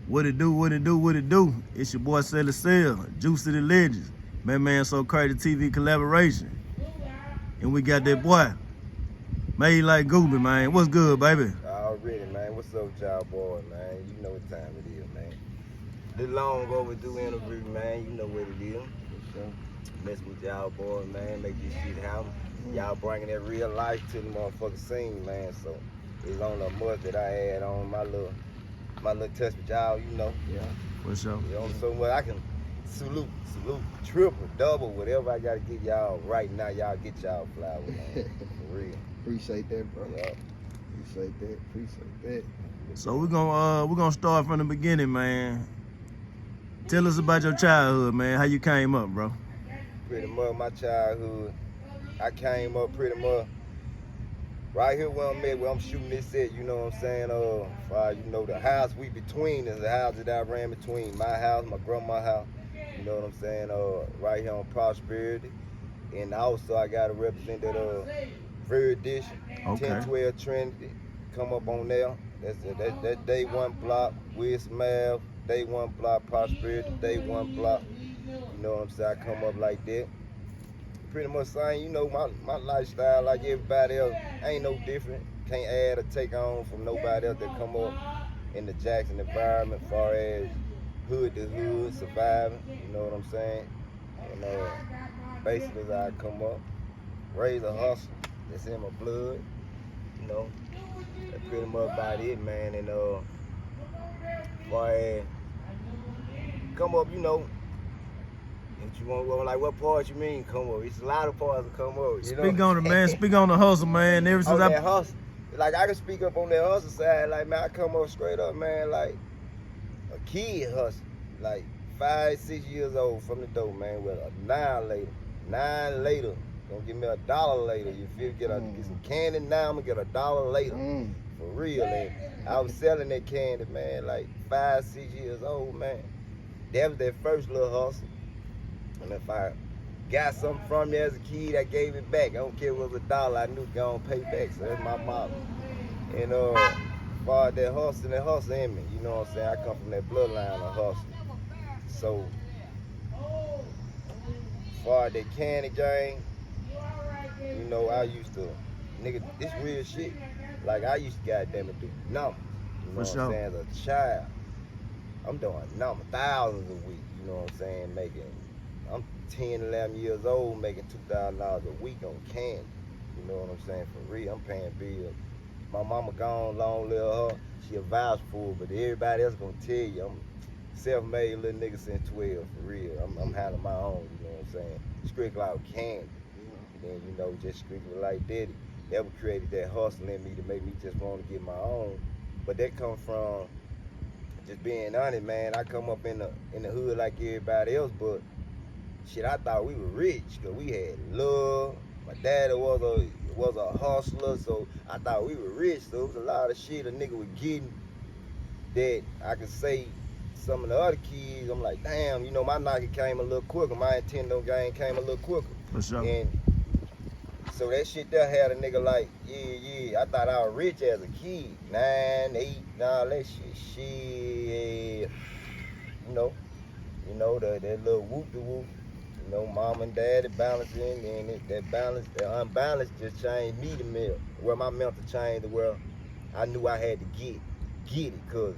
What it do, what it do, what it do? It's your boy Sally Sell, Juicy the Legends. Man, So Crazy TV collaboration. And we got that boy, MadeLife Goobie, man. What's good, baby? Already, man. What's up with y'all boy, man? You know what time it is, man. This long overdue interview, man. You know what it is. Mess with y'all boy, man. Make this shit happen. Y'all bringing that real life to the motherfucking scene, man. So it's on the much that I had on my little touch with y'all, you know. Yeah, for sure. You know, so what I can salute, triple, double, whatever I gotta get y'all right now. Y'all get y'all flowers, man. For real. Appreciate that, bro. Yeah. Appreciate that. So we're gonna start from the beginning, man. Tell us about your childhood, man. How you came up, bro? Pretty much my childhood, I came up pretty much right here where I'm at, where I'm shooting this at, you know what I'm saying? You know, the house we between is the house that I ran between. My house, my grandma's house, you know what I'm saying? Right here on Prosperity. And also I gotta represent that Veridition, Okay. 1012 Trinity, come up on there. That's day one block, Wisdom Ave, day one block, Prosperity, day one block. You know what I'm saying? I come up like that. Pretty much saying, you know, my lifestyle like everybody else ain't no different. Can't add or take on from nobody else that come up in the Jackson environment as far as hood to hood, surviving, you know what I'm saying? And basically as I come up, raise a hustle, that's in my blood, you know. That's pretty much about it, man. And as far as come up, you know, if you want, like, what part you mean come up? It's a lot of parts to come up. You know? Speak on it, man. Speak on the hustle, man. Ever since that hustle. Like, I can speak up on that hustle side. Like, man, I come up straight up, man, like a kid hustle. Like 5, 6 years old from the door, man, with a 9 later. Gonna give me $1 later. You feel? Get some candy now, I'm gonna get $1 later. For real, man. I was selling that candy, man, like 5, 6 years old, man. That was that first little hustle. And if I got something from you as a kid, I gave it back. I don't care if it was $1, I knew gonna pay back. So that's my motto. And as far as that hustle in me, you know what I'm saying? I come from that bloodline of hustle. So as far as that candy game, you know, I used to, nigga, this real shit. Like, I used to goddamn it do numbers. You know what I'm saying? As a child, I'm doing numbers, thousands a week. You know what I'm saying? I'm 10, 11 years old, making $2,000 a week on candy. You know what I'm saying? For real, I'm paying bills. My mama gone, long live her. She a vouch for it, but everybody else gonna tell you I'm self-made little nigga since 12. For real, I'm handling my own. You know what I'm saying? Strictly out candy. And then, you know, just strictly like that. That what created that hustle in me to make me just want to get my own. But that come from just being honest, man. I come up in the hood like everybody else, but shit, I thought we were rich because we had love. My daddy was a hustler, so I thought we were rich. So it was a lot of shit a nigga was getting that I could say some of the other kids, I'm like, damn, you know, my Nike came a little quicker. My Nintendo game came a little quicker. For sure. And so that shit there had a nigga like, yeah, I thought I was rich as a kid. 9, 8, all that shit. You know, that little whoop-de-whoop. You know, mom and daddy balancing, and that unbalance just changed me to mental. Where my mental changed to where I knew I had to get it, cause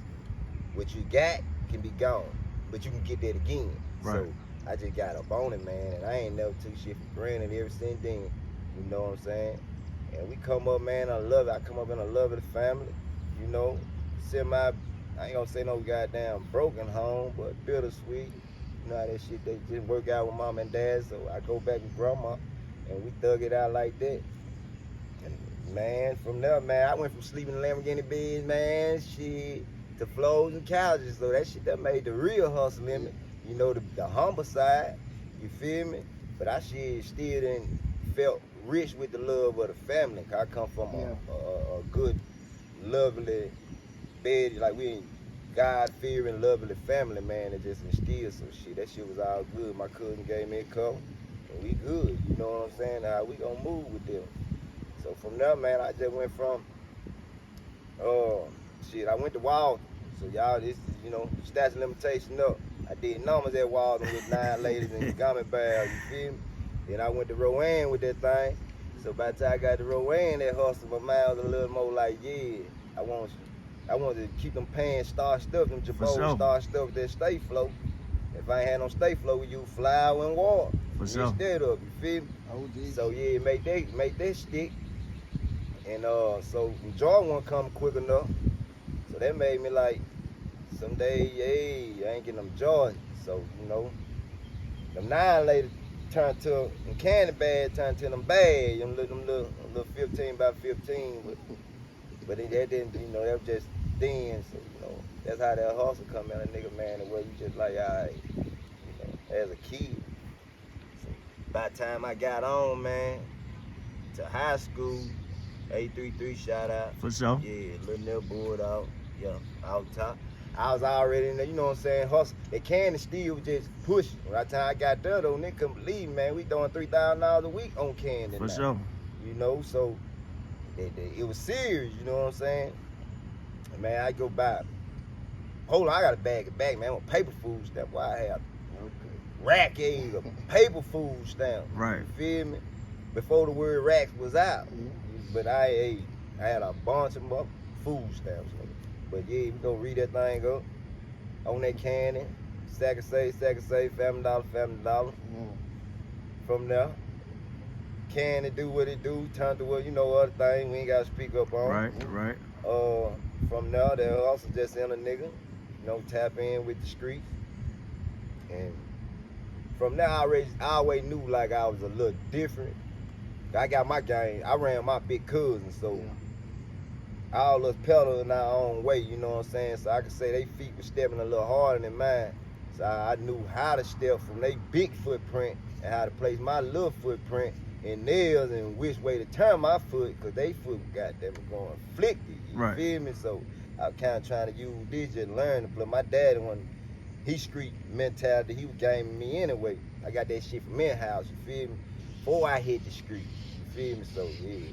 what you got can be gone, but you can get that again. Right. So I just got up on it, man, and I ain't never took shit for granted ever since then. You know what I'm saying? And we come up, man, I love it. I come up in a lovely family, you know. I ain't gonna say no goddamn broken home, but bittersweet. You know how that shit, they just work out with mom and dad, so I go back with grandma, and we thug it out like that. And man, from there, man, I went from sleeping in Lamborghini beds, man, shit, to floors and couches. So that shit that made the real hustle in me. You know, the humble side, you feel me? But I shit still didn't felt rich with the love of the family. Cause I come from a good, lovely bed, like we God-fearing, lovely family, man, that just instilled some shit. That shit was all good. My cousin gave me a couple, and we good. You know what I'm saying? How we gonna move with them? So from there, man, I just went from, I went to Walton. So y'all, this is, you know, statute of limitation up. I did numbers at Walden with 9 ladies and gummy bears, you feel me? Then I went to Rowan with that thing. So by the time I got to Rowan, that hustle, my mind was a little more like, yeah, I want to keep them pants starched up, them Jabos starched up with that stay flow. If I ain't had no stay flow, we use flour and water. For sure. Instead of, you feel me? OG. So yeah, make that stick. And so Jordan won't come quick enough. So that made me like, someday, hey, I ain't getting them Jordan. So, you know, them 9 later turned to them candy bag, turned to them bags, them little 15 by 15. But that didn't, you know, that was just then. So, you know, that's how that hustle come in a nigga, man, the way you just like, all right, you know, as a kid. So by the time I got on, man, to high school, 833 shout out. For sure. Yeah, little nigga board out. Yeah, out top. I was already in there, you know what I'm saying, hustle. The candy still was just pushing. By the time I got there, though, nigga couldn't believe, man, we doing $3,000 a week on candy. For now. sure. You know, so it was serious, you know what I'm saying? And man, I go by. Hold on, I got to bag it back, man. On paper food stamp. Why I have rack aid, a paper food stamp. Right. You feel me? Before the word racks was out. But I had a bunch of food stamps. But yeah, we gonna read that thing up. On that candy. Sack of say, family dollar. From there, candy do what it do, turn to what, you know, other thing we ain't gotta speak up on. Right. From there, they'll also just in a nigga, you know, tap in with the streets. And from there, I always knew like I was a little different. I got my game, I ran my big cousin, so all us pedal in our own way, you know what I'm saying? So I could say they feet were stepping a little harder than mine. So I knew how to step from their big footprint and how to place my little footprint in theirs and which way to turn my foot, because they foot goddamn going flicky, you feel me? So I was kind of trying to use this just learn to play. My daddy, when he street mentality, he was gaming me anyway. I got that shit from in-house, you feel me? Before I hit the street, you feel me? So yeah,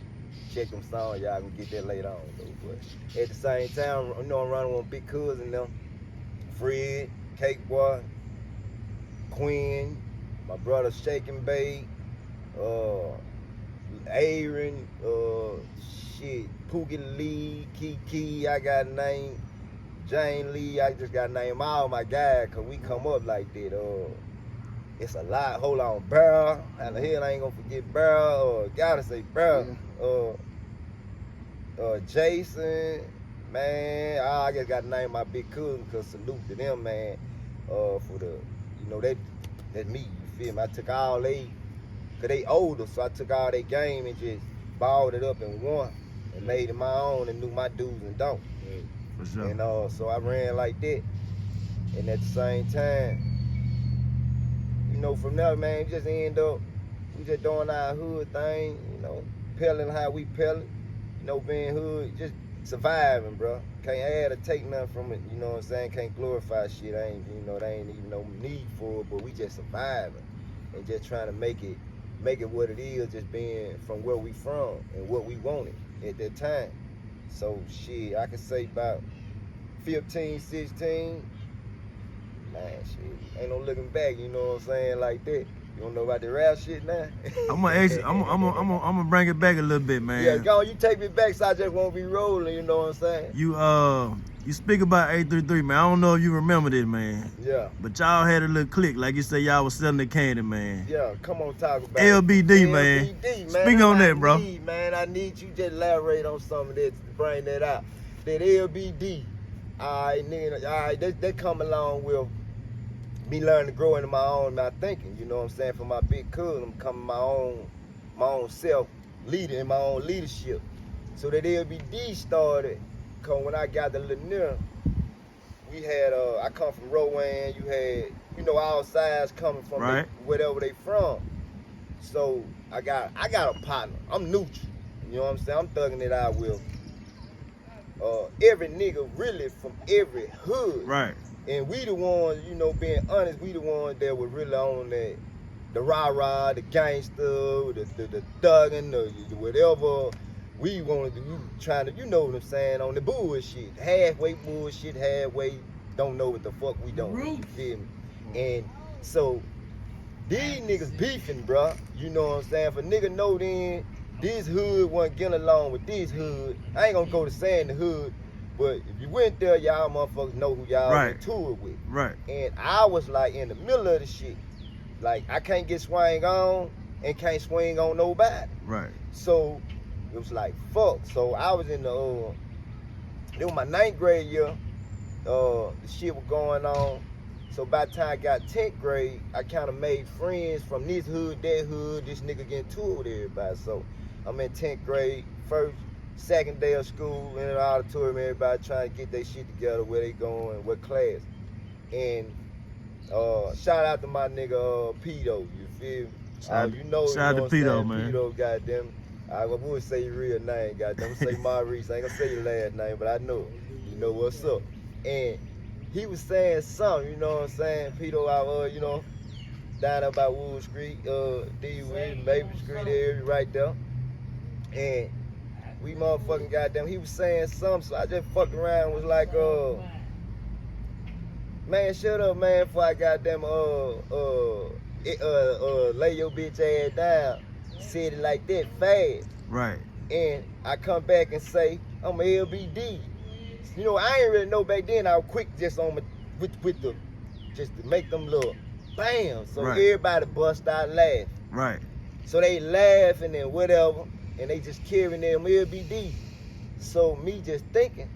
check them songs, y'all can get that later on though. But at the same time, you know, I'm running with big cousin them, Fred, Cake Boy, Quinn, my brother Shake and Bake, Aaron, Pookie Lee, Kiki, I got named Jane Lee, I just got named all my guys, cause we come up like that. It's a lot. Hold on, Burl. How the hell I ain't gonna forget Burl? Gotta say Burl. Jason, man. I just got to name my big cousin because salute to them, man. For the, you know, that's me. You feel me? I took all they, cause they older, so I took all their game and just balled it up and won and made it my own and knew my do's and don'ts. For sure. And so I ran like that. And at the same time, you know, from there, man, we just end up, we just doing our hood thing, you know, peddling how we peddling, you know, being hood, just surviving, bro. Can't add or take nothing from it, you know what I'm saying? Can't glorify shit, there ain't even no need for it, but we just surviving and just trying to make it what it is, just being from where we from and what we wanted at that time. So shit, I can say about 15, 16, man, shit, ain't no looking back, you know what I'm saying, like that. You don't know about the rap shit now? I'm gonna bring it back a little bit, man. Yeah, go on, you take me back so I just won't be rolling, you know what I'm saying? You speak about 833, man. I don't know if you remember this, man. Yeah. But y'all had a little click, like you said, y'all was selling the candy, man. Yeah, come on, talk about LBD, man. LBD, man. Speak on that, bro. I need you to elaborate on some of that, bring that out. That LBD, all right, nigga, all right, that come along with me learning to grow into my own thinking, you know what I'm saying? For my big cousin, I'm becoming my own self leader in my own leadership. So that LBD started, cause when I got to Lanier, we had, I come from Rowan, you had, you know, all sides coming from wherever they from. So I got a partner, I'm neutral, you know what I'm saying? I'm thugging it out with every nigga really from every hood. Right. And we the ones, you know, being honest, we the ones that were really on the rah-rah, the gangster, the thugging, the whatever, we wanted to, we trying to, you know what I'm saying, on the bullshit. Halfway bullshit, halfway don't know what the fuck we don't. You feel me? And so these niggas beefing, bruh. You know what I'm saying? For nigga know then this hood wasn't getting along with this hood. I ain't gonna go to saying the hood, but if you went there, y'all motherfuckers know who y'all went to it with. Right. And I was like in the middle of the shit. Like I can't get swing on and can't swing on nobody. Right. So it was like fuck. So I was in the it was my 9th grade year. The shit was going on. So by the time I got 10th grade, I kind of made friends from this hood, that hood, this nigga getting to it with everybody. So I'm in 10th grade, second day of school, in the auditorium, everybody trying to get their shit together, where they going, what class. And shout out to my nigga Pito, you feel me? You know, shout out to Pito, man. Pito, goddamn. I would say your real name, goddamn. Say Maurice. I ain't gonna say your last name, but I know. You know what's up. And he was saying something, you know what I'm saying? Pito out, you know, down there by Wood Street, D-Win, Maple Street area right there. And we motherfucking goddamn, he was saying something, so I just fucked around, was like, man, shut up, man, before I goddamn, lay your bitch ass down. Said it like that fast. Right. And I come back and say, I'm a LBD. You know, I ain't really know back then. I was quick just on my, with the, just to make them look, bam. So everybody bust out laughing. Right. So they laughing and whatever, and they just carrying them LBD. So me just thinking,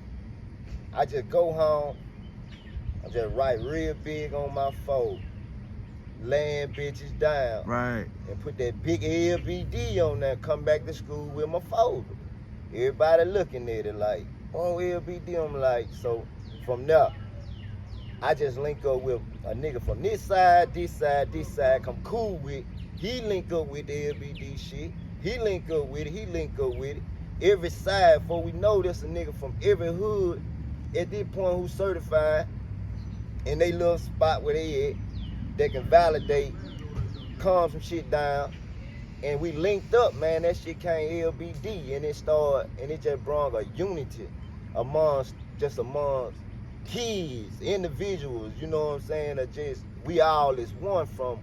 I just go home, I just write real big on my phone, laying bitches down. Right. And put that big LBD on there, come back to school with my folder. Everybody looking at it like, oh, LBD. I'm like, so from there, I just link up with a nigga from this side, come cool with. He link up with the LBD shit. He link up with it. Every side, before we know this, a nigga from every hood at this point who's certified in they little spot where they at, they can validate, calm some shit down. And we linked up, man. That shit came LBD, and it just brought a unity amongst kids, individuals, you know what I'm saying? We all is one from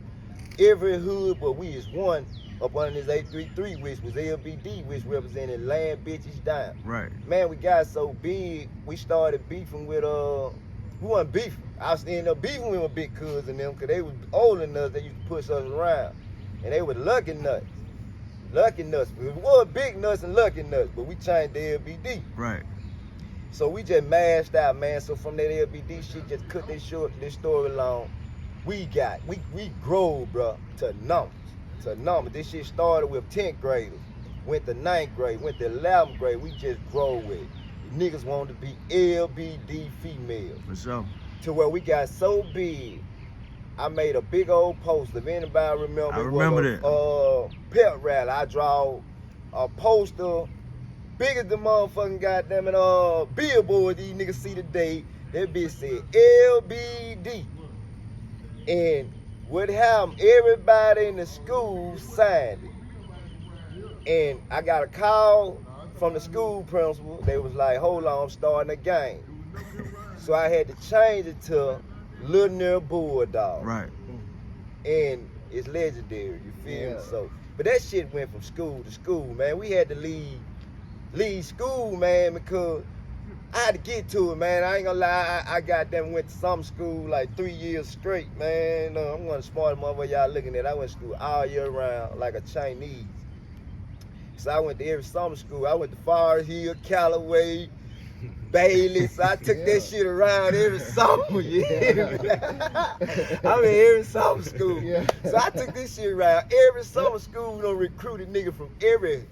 every hood, but we is one up under this 833, which was LBD, which represented laying bitches down. Right. Man, we got so big, we started beefing with, we wasn't beefing. I was ended up beefing with my big cousins and them, because they was older than us. They used to push us around. And they were lucky nuts. Lucky nuts. It was big nuts and lucky nuts, but we changed the LBD. Right. So we just mashed out, man. So from that LBD shit, just cut this story long. We grew, bro, to numbers. This shit started with 10th graders, went to 9th grade, went to 11th grade. We just grow with it. Niggas wanted to be LBD females. For sure. To where we got so big, I made a big old poster. If anybody remember, I remember that. Pep rally. I draw a poster big as the motherfucking goddamn it, billboard these niggas see today. That bitch said LBD. And what happened, everybody in the school signed it. And I got a call from the school principal. They was like, hold on, I'm starting a game. So I had to change it to Little Near Bulldog. Right. And it's legendary, you feel me? So, but that shit went from school to school, man. We had to leave school, man, because I had to get to it, man. I ain't gonna lie, I goddamn went to some school like 3 years straight, man. I'm one of the smartest motherfuckers y'all looking at. I went to school all year round like a Chinese. So I went to every summer school. I went to Forest Hill, Callaway, Bailey. So I took that shit around every summer, you hear me? I'm in every summer school. So I took this shit around every summer school. We done recruited niggas from everywhere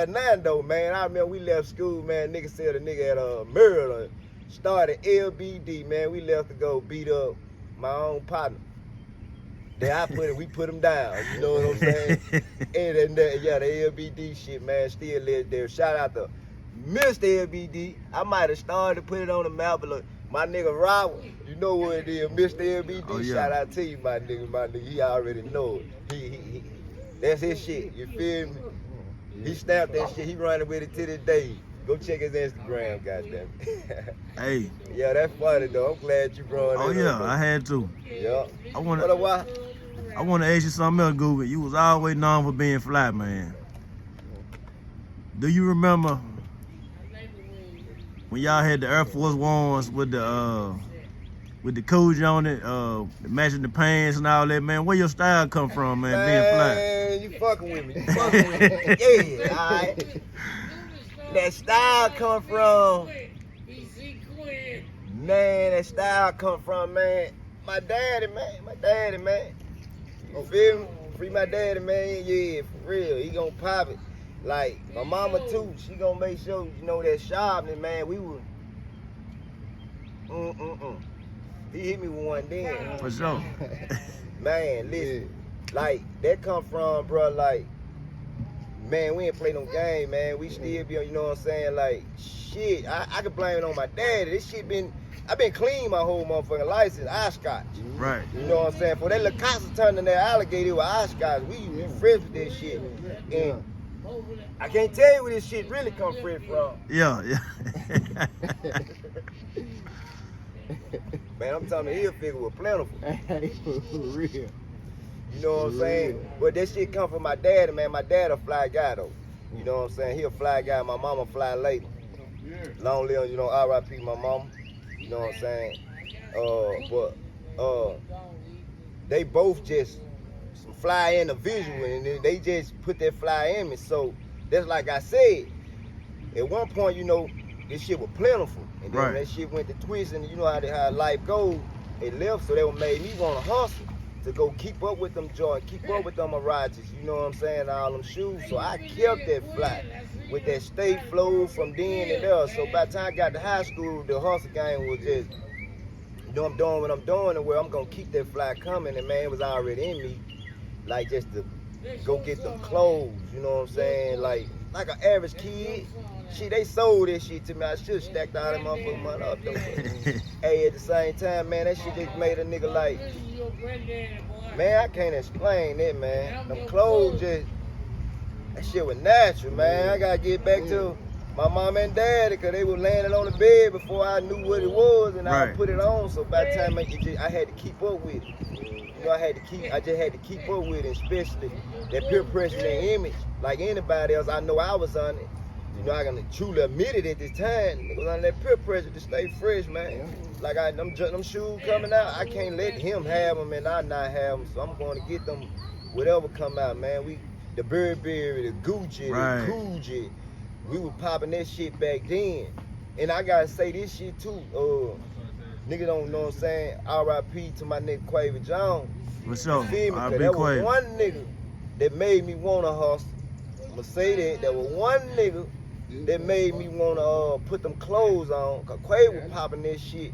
now though, man. I remember we left school, man. Nigga said a nigga had a murder, started LBD, man. We left to go beat up my own partner. Then we put him down, you know what I'm saying? And then, the LBD shit, man, still lives there. Shout out to Mr. LBD. I might have started to put it on the map, but look, my nigga Robert, you know what it is, Mr. LBD. Oh, yeah. Shout out to you, my nigga. He already know it. That's his shit, you feel me? He stamped that shit. He running with it to this day. Go check his Instagram, goddamn. Hey. Yeah, that's funny though. I'm glad you brought it up. Oh yeah, I had to. Yeah. I want to to ask you something else, Goobie. You was always known for being fly, man. Do you remember when y'all had the Air Force Ones with the coach on it, matching the pants and all that, man? Where your style come from, man, being fly? Man, you fucking with me. You fucking with me. Yeah, alright. That style come from, man, that style come from, man, my daddy, man. You feel me? Free my daddy, man, yeah, for real. He gonna pop it. Like, my mama too, she gonna make sure, you know, that sharpness, man, we was, He hit me with one then. For sure. Man, listen, like, that come from, bro, like, man, we ain't play no game, man. We still be on, you know what I'm saying? Like, shit, I can blame it on my daddy. This shit I've been clean my whole motherfucking license, Oshkosh. Right. You know what I'm saying? For that little Casa turning that alligator with Oshkosh, we fresh with that shit. And I can't tell you where this shit really come fresh from. Yeah. Man, I'm telling you, heel figure was plentiful. For real. You know what I'm saying? But that shit come from my daddy, man. My dad a fly guy, though. You know what I'm saying? He a fly guy. My mama fly lady. Long live, you know, R.I.P. my mama. You know what I'm saying? They both just some fly individual, and they just put that fly in me. So that's like I said. At one point, you know, this shit was plentiful, and then when that shit went to twist, and you know how life goes. It left, so that made me want to hustle to go keep up with them joints, keep up with them Arajas, you know what I'm saying, all them shoes. So I kept that fly with that state flow from then and there. So by the time I got to high school, the hustle game was just, you know, I'm doing what I'm doing and where I'm gonna keep that fly coming, and man, it was already in me, like just to go get them clothes, you know what I'm saying, like an average kid. Shit, they sold this shit to me. I should stacked all that motherfucking money up though. Hey, at the same time, man, that shit just made a nigga like, man, I can't explain it, man. Them clothes just, that shit was natural, man. I gotta get back to my mom and daddy, cause they were laying it on the bed before I knew what it was, and I put it on. So by the time I had to keep up with it. You know, I just had to keep up with it, especially that peer pressure and image. Like anybody else, I know I was on it. You know, I can truly admit it at this time. It was on that peer pressure to stay fresh, man. Like them shoes coming out, I can't let him have them and I not have them. So I'm going to get them, whatever come out, man. The Burberry, the Gucci, the Coogee, we were popping that shit back then. And I gotta say this shit too. Nigga don't know what I'm saying. R.I.P. to my nigga Quaver Jones. For sure. Cause that was one nigga that made me wanna hustle. I'ma say that. That was one nigga that made me wanna put them clothes on. Cause Quaver was popping that shit.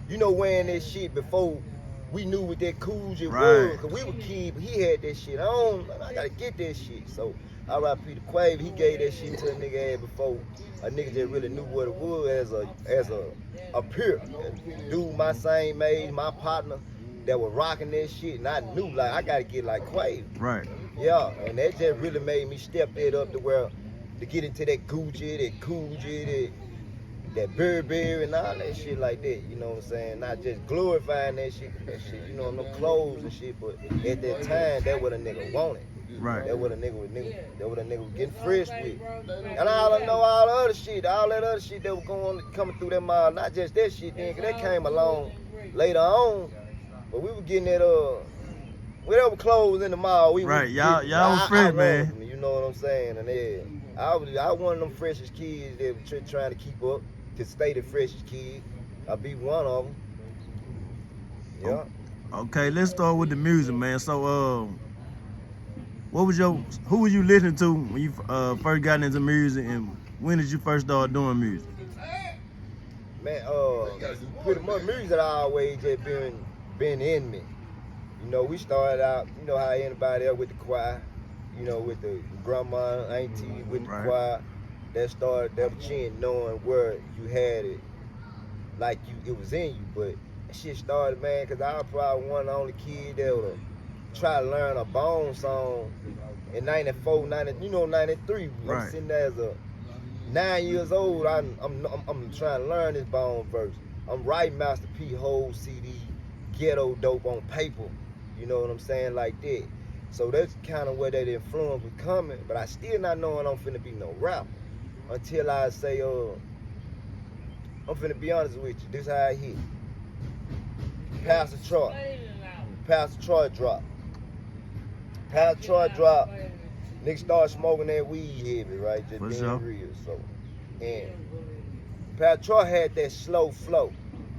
You know, wearing that shit before we knew what that Coogee was. Cause we were kids, but he had that shit on. I gotta get that shit. So R.I.P. to Quaver, he gave that shit to a nigga ass before a nigga just really knew what it was as a peer. Dude my same age, my partner that was rocking that shit, and I knew like I gotta get like Quaver. Right. Yeah, and that just really made me step it up to get into that Gucci, that Coogee, that Burberry and all that shit like that, you know what I'm saying? Not just glorifying that shit, you know, no clothes and shit, but at that time, that what a nigga wanted. Right. That what a nigga was getting fresh with. And I know all the other shit, all that other shit that was coming through that mall, not just that shit then, cause that came along later on. But we were getting that whatever clothes in the mall, we right, y'all was fresh, man. You know what I'm saying? And then I was one of them freshest kids that were trying to keep up, to stay the freshest kid. I'll be one of them. Yeah. Okay, let's start with the music, man. So, who was you listening to when you first got into music, and when did you first start doing music? Man, pretty much music that I always just been in me. You know, we started out, you know how anybody else with the choir, you know, with the grandma, auntie, with the choir. That started that chin knowing where you had it, like it was in you. But that shit started, man, cause I was probably one of the only kid that would try to learn a bone song in 94, 90, 93. Right. I'm sitting there as a 9 years old. I'm trying to learn this bone verse. I'm writing Master P whole CD, ghetto dope on paper. You know what I'm saying, like that. So that's kind of where that influence was coming. But I still not knowing I'm finna be no rapper until I say, I'm finna be honest with you. This how I hit. Pastor Troy dropped. Pastor Troy dropped. Niggas started smoking that weed heavy, right? Just For being sure. real. So, and Pastor Troy had that slow flow,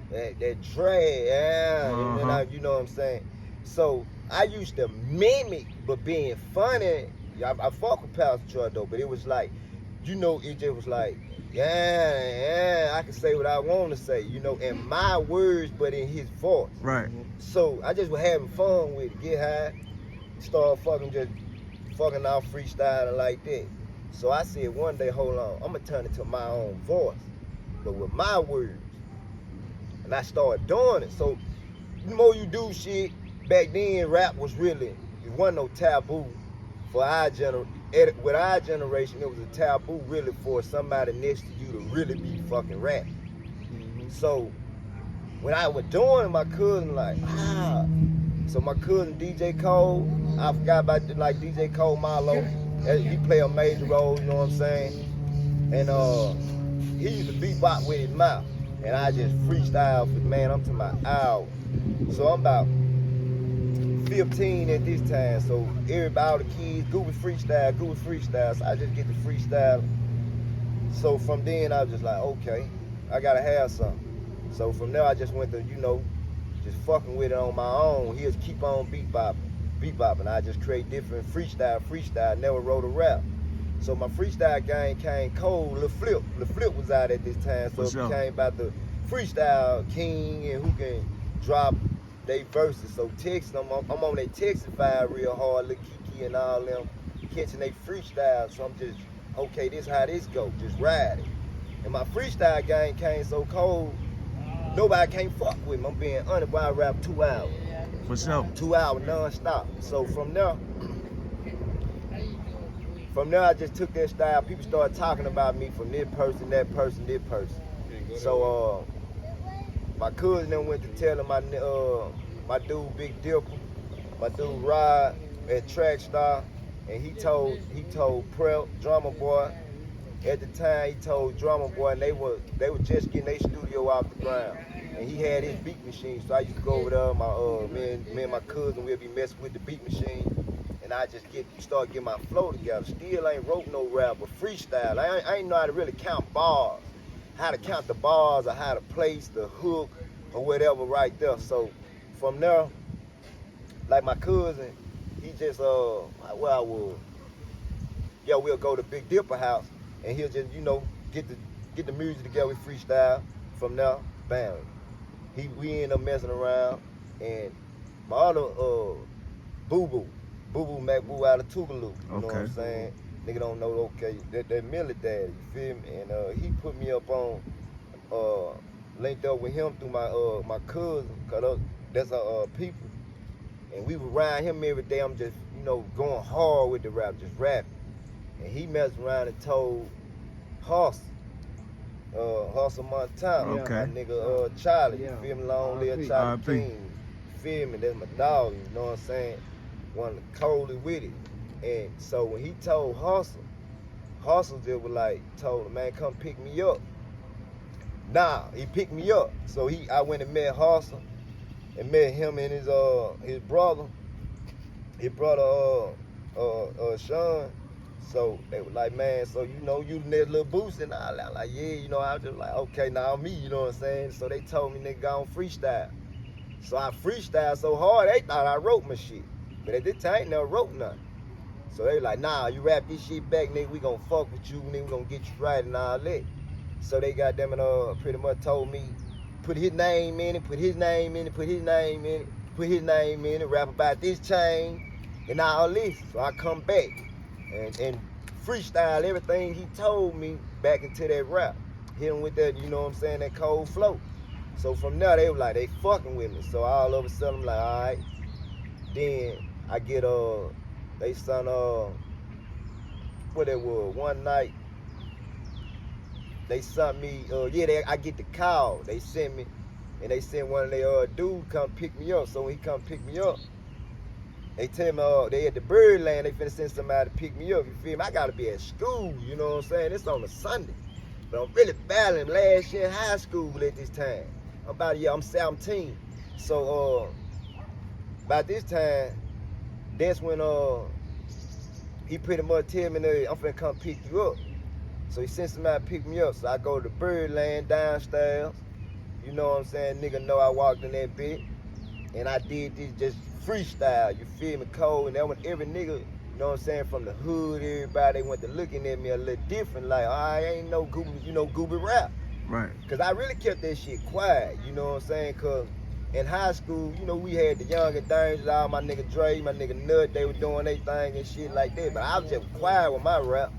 that drag, you know what I'm saying? So I used to mimic, but being funny. I fuck with Pastor Troy though, but it was like, it just was like, I can say what I want to say, in my words, but in his voice. Right. So I just was having fun with it, get high, start fucking out freestyling like that. So I said one day, hold on, I'm gonna turn it to my own voice, but with my words. And I started doing it. So the more you do shit, back then rap was really, it wasn't no taboo for our generation. With our generation, it was a taboo really for somebody next to you to really be fucking rap. So when I was doing it, my cousin so my cousin DJ Cole, I forgot about DJ Cole Milo. He played a major role, you know what I'm saying? And he used to beatbox with his mouth. And I just freestyle for, man, I'm to my hour. So I'm about 15 at this time. So everybody, all the kids, Goobie freestyle. So I just get to freestyle. So from then I was just like, okay, I gotta have something. So from there I just went to, just fucking with it on my own. He'll keep on beatbopping. I just create different freestyle, never wrote a rap. So my freestyle game came cold. Lil Flip was out at this time, so it became about the freestyle king and who can drop they verses. So Texas, I'm on that Texas vibe real hard, Lil Kiki and all them catching they freestyle. So I'm just, okay, this how this go, just ride it. And my freestyle game came so cold, nobody can't fuck with me. I'm being honest, but I rap 2 hours. For sure. 2 hours non-stop. So from there I just took that style. People started talking about me from this person, that person, this person. So my cousin then went to tell him my dude Big Dipper, my dude Rod at Track Star, and he told Prep, Drummer Boy. At the time he told Drummer Boy, and they were just getting their studio off the ground. And he had his beat machine, so I used to go over there. Me and my cousin, we'll be messing with the beat machine, and I just start getting my flow together. Still ain't wrote no rap, but freestyle. I ain't know how to really count bars, how to count the bars, or how to place the hook or whatever right there. So from there, like my cousin, he just where I was. Yeah, we'll go to Big Dipper house, and he'll just get the music together with freestyle. From there, bam. We end up messing around, and my other Boo Boo Mac Boo out of Tougaloo, you know what I'm saying? Nigga don't know, okay, that Millie Daddy, you feel me? And he put me up on, linked up with him through my cousin, cause that's our people. And we would ride him every day. I'm just, going hard with the rap, just rapping. And he messed around and told Hustle Montana, my nigga Charlie, you feel me? Long live Charlie King, you feel me? That's my dog, you know what I'm saying? One of the coldest with it. And so when he told Hustle just was told him, man, come pick me up. Nah, he picked me up. So I went and met Hustle and met him and his brother. His brother Sean. So they were like, man, so you that little boost and all that. Like, yeah, I was just like, okay, now me, you know what I'm saying? So they told me, nigga, go on freestyle. So I freestyled so hard, they thought I wrote my shit. But at this time, I ain't never wrote nothing. So they were like, nah, you rap this shit back, nigga, we gonna fuck with you, nigga, we gonna get you right and all that. So they goddamn it, pretty much told me, put his name in it, put his name in it, rap about this chain and all this. So I come back and freestyle everything he told me back into that rap. Hit him with that, you know what I'm saying, that cold flow. So from there, they were like, they fucking with me. So all of a sudden, I'm like, all right. Then I get they son, what it was, one night, they sent me, I get the call. They sent me, and they sent one of their dudes come pick me up. So when he come pick me up, they tell me they at the Birdland, they finna send somebody to pick me up. You feel me? I gotta be at school, you know what I'm saying? It's on a Sunday. But I'm really battling last year in high school at this time. I'm 17. So about this time, that's when he pretty much tell me I'm finna come pick you up. So he sent somebody to pick me up. So I go to the Birdland downstairs. You know what I'm saying? Nigga know I walked in that bitch. And I did this just freestyle, you feel me, cold. And that when every nigga, you know what I'm saying, from the hood, everybody went to looking at me a little different, like, I ain't no Goobie, Goobie rap. Right. Cause I really kept that shit quiet, you know what I'm saying? Cause in high school, we had the younger things, all my nigga Dre, my nigga Nut, they were doing their thing and shit like that. But I was just quiet with my rap.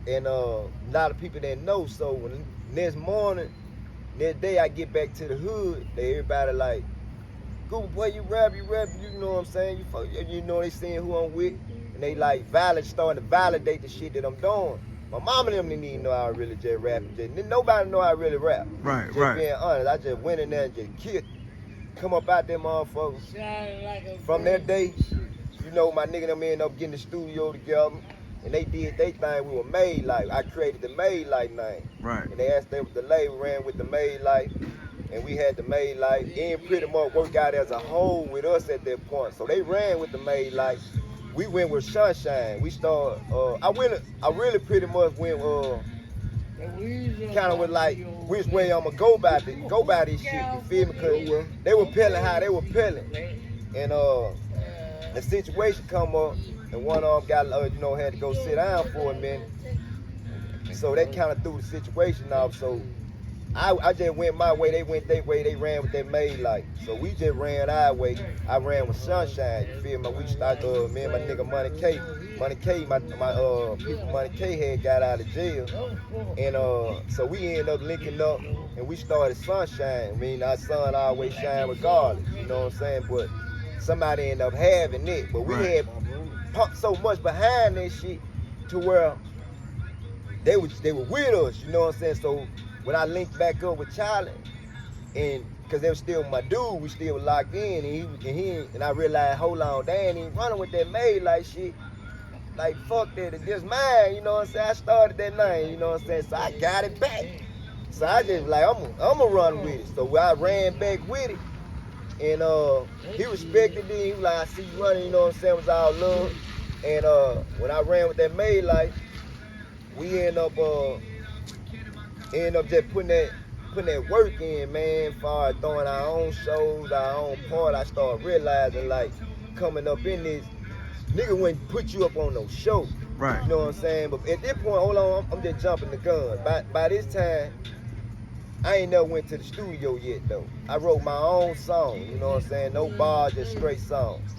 And a lot of people didn't know. So when next day I get back to the hood, everybody like, Goobie, boy, you rap, you know what I'm saying? You know they seeing who I'm with. And they like starting to validate the shit that I'm doing. My mama and them didn't even know I really just rap. Nobody know I really rap. Right, just right. Being honest, I just went in there and just killed. Come up out there, motherfuckers. From that day, my nigga and them ended up getting the studio together. And they did their thing. We were MadeLife. I created the MadeLife name. Right. And they asked them if the label ran with the MadeLife. And we had the MadeLife. And pretty much worked out as a whole with us at that point. So they ran with the MadeLife. We went with Sunshine. We started, I really pretty much went kind of with like, which way I'm gonna go by this shit, you feel me? Cause they were peeling how they were peeling. And the situation come up, and one of them got, had to go sit down for a minute. So that kind of threw the situation off. So I just went my way, they went their way, they ran with their MadeLife. So we just ran our way. I ran with Sunshine, you feel me? We started, me and my nigga Money K, my people Money K had got out of jail. And so we ended up linking up and we started Sunshine. I mean, our sun always shine regardless, you know what I'm saying? But somebody ended up having it. But we had pumped so much behind that shit to where they were with us, you know what I'm saying? So when I linked back up with Charlie, and cause they was still my dude, we still locked in, and I realized, hold on, they ain't even running with that MadeLife shit. Like fuck that, it's just mine, you know what I'm saying? I started that name, you know what I'm saying? So I got it back. So I just like, I'm gonna run with it. So I ran back with it, and he respected it. He was like, I see you running, you know what I'm saying? It was all love. And when I ran with that MadeLife, we end up just putting that work in, man, as far as throwing our own shows, our own part. I started realizing, like, coming up in this, nigga wouldn't put you up on no show. Right. You know what I'm saying? But at this point, hold on, I'm just jumping the gun. By this time, I ain't never went to the studio yet, though. I wrote my own song, you know what I'm saying? No bars, just straight songs.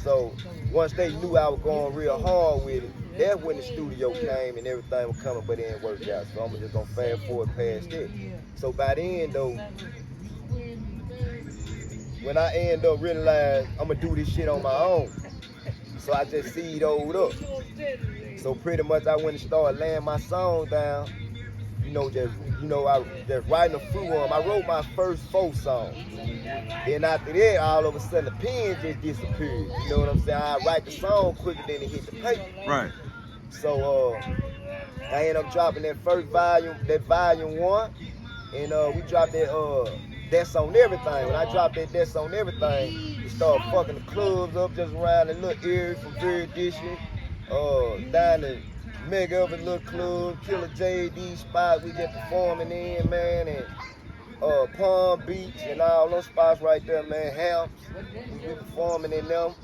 So once they knew I was going real hard with it, that's when the studio came and everything was coming, but it didn't work out. So I'm just gonna fast forward past it. So by then, though, when I end up realizing I'm gonna do this shit on my own, so I just CEO'd up. So pretty much I went and started laying my song down. I just writing a few of them. I wrote my first 4 songs. Then after that, all of a sudden the pen just disappeared. You know what I'm saying? I write the song quicker than it hit the paper. Right. So I ended up dropping that first volume, that volume 1, and we dropped that That's On Everything. When I dropped that That's On Everything, we started fucking the clubs up just around the little area from Third Edition, down to Mega of a little club, Killer JD spot we just performing in, man, and Palm Beach and all those spots right there, man, Hamps, we performing in them.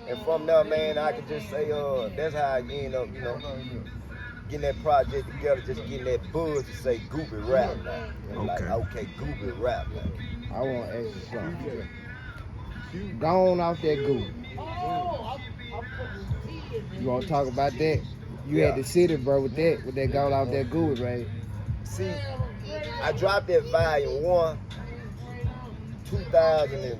And from there, man, I can just say, that's how I end up, getting that project together, just getting that buzz to say Goobie rap, man. Okay. Like, okay, Goobie rap, man. I want to ask you something. Gone off that Goobie. You want to talk about that? You had the city, bro, with that gone off that Goobie, right? See, I dropped that volume 1, 2000 and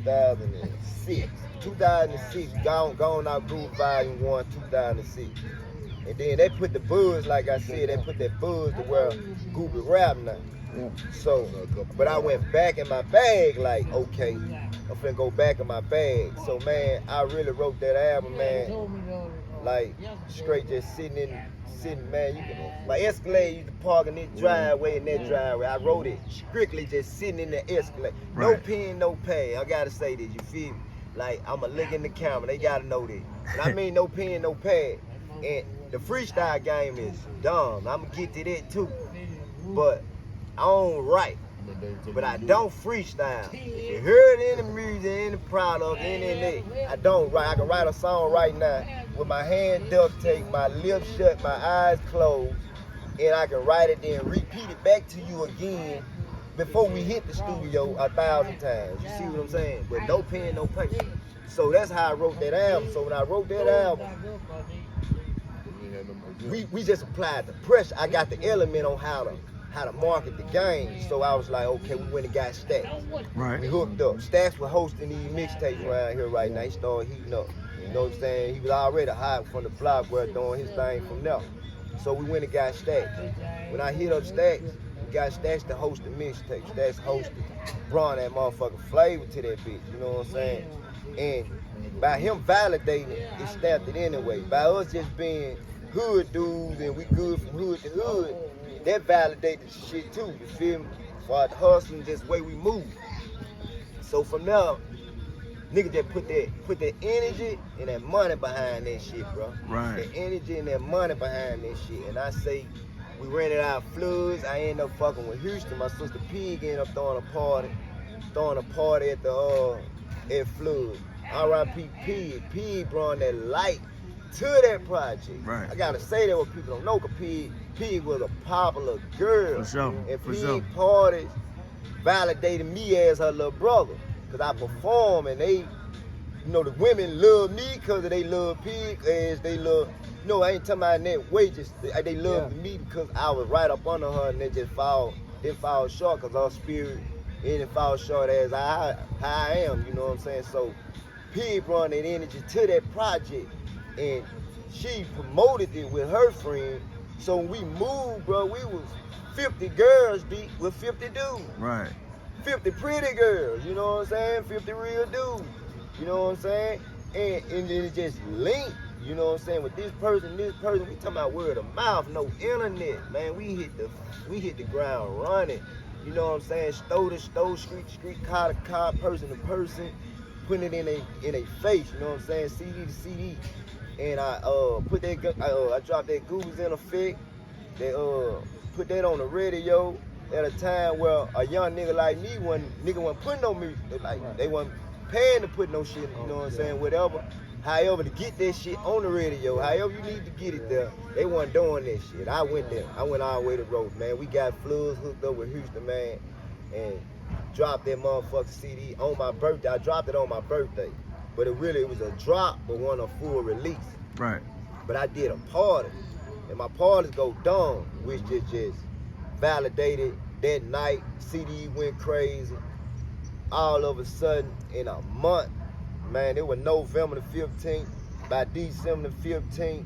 2006. 2006, Gone Out Groove Volume 1, 2006. And then they put the buzz, like I said, they put that buzz to where Goobie rap now. Yeah. So, but I went back in my bag, like, okay, I'm finna go back in my bag. So, man, I really wrote that album, man, like, straight just sitting, man. My Escalade used to park in this driveway and that driveway. I wrote it strictly just sitting in the Escalade. No Right. pen, no pad. I gotta say this, you feel me? Like, I'ma look in the camera, they gotta know this. And I mean no pen, no pad. And the freestyle game is dumb. I'ma get to that too. But I don't write, but I don't freestyle. If you heard any music, any product, any I don't write. I can write a song right now with my hand duct tape, my lips shut, my eyes closed, and I can write it then repeat it back to you again before we hit the studio 1,000 times. You see what I'm saying? But no pen, no paper. So that's how I wrote that album. So when I wrote that album, we just applied the pressure. I got the element on how to market the game. So I was like, okay, we went and got Stacks. Right. We hooked up. Stacks was hosting these mixtapes around here right now. He started heating up. You know what I'm saying? He was already hot from the block where doing his thing from there. So we went and got Stacks. When I hit up Stacks, we got Stacks to host the mixtape. Stacks hosted. Brought that motherfucking flavor to that bitch. You know what I'm saying? And by him validating it, it stamped it anyway. By us just being hood dudes and we good from hood to hood, that validated the shit too, you feel me? For the hustling, just way we move. So from now, nigga just put that energy and that money behind that shit, bro. Right. The energy and that money behind that shit. And I say, we rented out Floods. I ended up fucking with Houston. My sister Pig ended up throwing a party at the at Flood. R.I.P. Pig. Pig brought that light to that project. Right. I gotta say that what people don't know, cause Pig was a popular girl. For sure. And For Pig sure. parties validated me as her little brother. Cause I perform and they, the women love me cause they love Pig as they love, I ain't talking about in that way, just they love me because I was right up under her and they just fall short cause her spirit didn't fall short as how I am, you know what I'm saying? So Pig brought that energy to that project and she promoted it with her friend. So when we moved, bro, we was 50 girls deep with 50 dudes. Right. 50 pretty girls, you know what I'm saying? 50 real dudes, you know what I'm saying? And then it just linked, you know what I'm saying? With this person, we talking about word of mouth, no internet, man. We hit the ground running, you know what I'm saying? Store to store, street to street, car to car, person to person, putting it in a face, you know what I'm saying? CD to CD. And I dropped that Goobies in effect. They put that on the radio at a time where a young nigga like me wasn't putting no music. They wasn't paying to put no shit, you know what I'm saying? Whatever. However, to get that shit on the radio, however you need to get it there, they wasn't doing that shit. I went there. I went all the way to road, man. We got Floods hooked up with Houston, man, and dropped that motherfucking CD on my birthday. I dropped it on my birthday. But it was a drop, but wasn't a full release. Right. But I did a party, and my parties go dumb, which just validated that night. CD went crazy. All of a sudden, in a month, man, it was November the 15th. By December the 15th,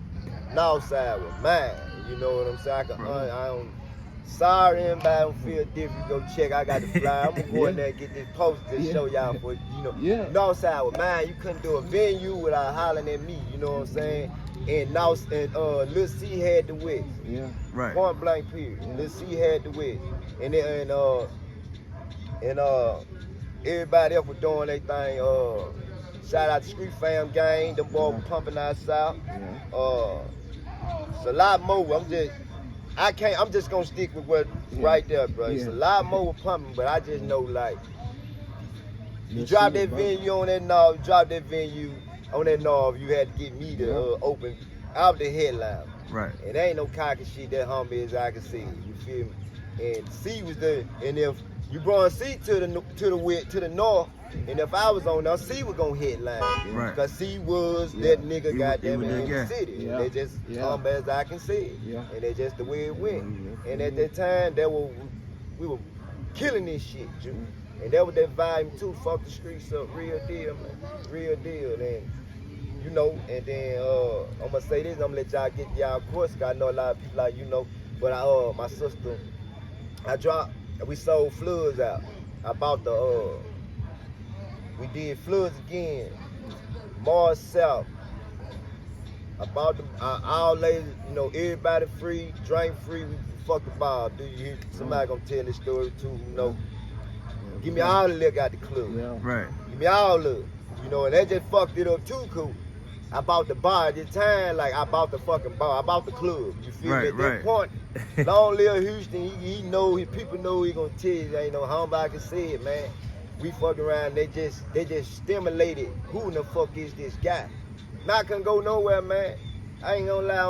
Northside was mine. You know what I'm saying? Sorry, anybody don't feel different. Go check. I got the flyer. I'm gonna go in there and get this poster to show y'all for Northside was mine. You couldn't do a venue without hollering at me. You know what I'm saying? And Lil C had the West. Yeah. Right. Point blank period. Yeah. Lil C had the West. And everybody else was doing their thing. Shout out to Street Fam Gang. Them boys were pumping us out. Yeah. It's a lot more. I'm just gonna stick with what right there, bro. It's a lot more pumping, but I just know like you drop that venue on that knob, you had to get me to open out the headline. Right. And there ain't no cocky shit that humble as I can see. You feel me? And C was there, and if you brought C to the north, and if I was on there, C was gonna headline. Right. Cause C was that nigga goddamn in the city. Yeah. They just humble as I can see it. Yeah. And that's just the way it went. And at that time, we were killing this shit, Jew. And that was that volume 2, fuck the streets up, real deal, man. Real deal. And you know, and then I'm gonna say this, I'm gonna let y'all get y'all course, cause I know a lot of people like, you know, but my sister, we sold floods out. I bought we did floods again, Mars South. I bought them, all ladies, you know, everybody free, drink free, we fuck the bar. Do you hear somebody gonna tell this story too, you know? Give me all the liquor out the club. Yeah. Right. Give me all of it. You know, and that just fucked it up too, cool. I bought the bar at the time, like I bought the fucking bar. I bought the club. You feel me? At that point, long live Houston, he know, people know he gonna tell you, ain't no harm I can say it, man. We fucking around, they just stimulated. Who in the fuck is this guy? Not gonna go nowhere, man. I ain't gonna lie.